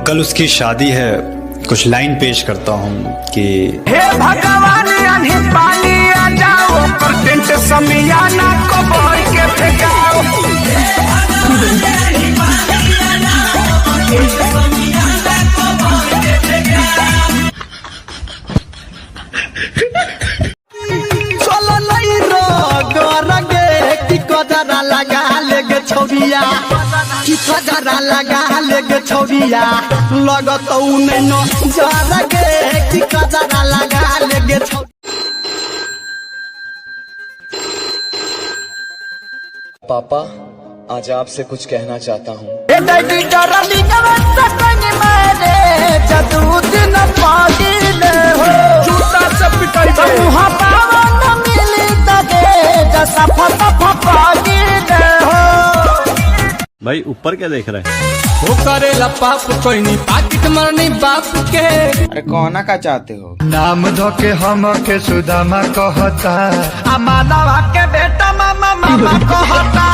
कल उसकी शादी है, कुछ लाइन पेश करता हूँ कि हे भगवान आने पानी आ जाओ, टेंट समियाना को भर के फेंकाओ। चलो नहीं रोगे कि कजरा लगा लेगे छौरिया, कि कजरा लगा लेगे छौरिया, लगत नहीं नो जरगे कि कजरा लगा लेगे छौरिया। पापा, आज आपसे कुछ कहना चाहता हूँ। भाई ऊपर क्या देख रहे हैं? वो करेला पाप कोई नहीं, पाकिट मरनी बाप के। अरे कहना का चाहते हो? नाम धो के हम के सुदामा कहता, मानवा के बेटा मामा मामा कहता।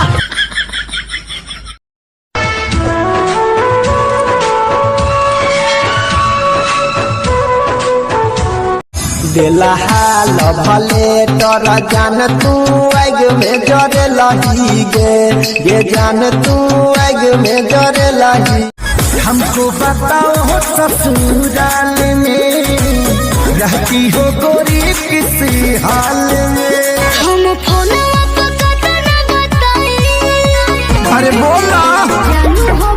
देला हाल भले तोर जान तू आग में जरे लगी गे जान तू आग में जरे लगी। हमको बताओ ससुराल में रहती हो गोरी किसी हाल में? हम फोन बताई, अरे बोला जानू हो